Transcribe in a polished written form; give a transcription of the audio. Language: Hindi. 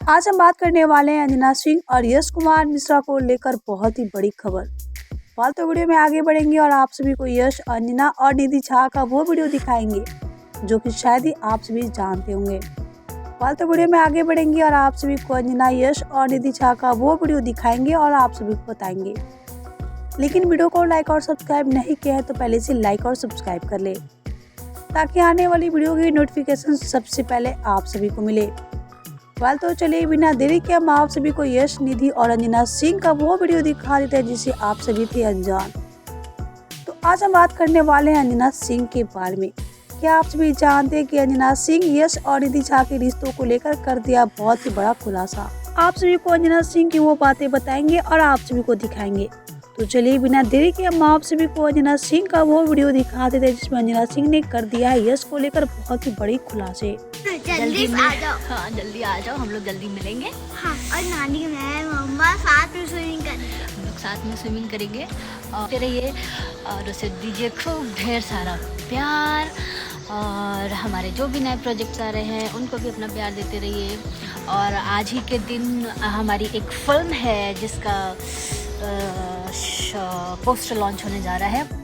आज हम बात करने वाले हैं अंजना सिंह और यश कुमार मिश्रा को लेकर बहुत ही बड़ी खबर। फालतू वीडियो में आगे बढ़ेंगे और आप सभी को यश, अंजना और निधि झा का वो वीडियो दिखाएंगे जो कि शायद ही आप सभी जानते होंगे। फालतू वीडियो में आगे बढ़ेंगे और आप सभी को अंजना, यश और निधि झा का वो वीडियो दिखाएंगे और आप सभी को बताएंगे। लेकिन वीडियो को लाइक और सब्सक्राइब नहीं किया है तो पहले से लाइक और सब्सक्राइब कर ले ताकि आने वाली वीडियो की नोटिफिकेशन सबसे पहले आप सभी को मिले। तो चलिए बिना देरी के हम आप सभी को यश, निधि और अंजना सिंह का वो वीडियो दिखा देते हैं जिसे आप सभी थे अनजान। तो आज हम बात करने वाले हैं अंजना सिंह के बारे में। क्या आप सभी जानते हैं कि अंजना सिंह यश और निधि झा के रिश्तों को लेकर कर दिया बहुत ही बड़ा खुलासा। आप सभी को अंजना सिंह की वो बातें बताएंगे और आप सभी को दिखाएंगे। तो चलिए बिना देरी के हम आप सभी को अंजना सिंह का वो वीडियो दिखा देते हैं जिसमें अंजना सिंह ने कर दिया है यश को लेकर बहुत ही बड़ी खुलासे। जल्दी आ जाओ। हाँ जल्दी आ जाओ, हम लोग जल्दी मिलेंगे। हाँ और नानी, मैं, मम्मा साथ में स्विमिंग करेंगे। हम लोग साथ में स्विमिंग करेंगे और रहिए और उसे दीजिए खूब ढेर सारा प्यार। और हमारे जो भी नए प्रोजेक्ट्स आ रहे हैं उनको भी अपना प्यार देते रहिए। और आज ही के दिन हमारी एक फिल्म है जिसका पोस्टर लॉन्च होने जा रहा है।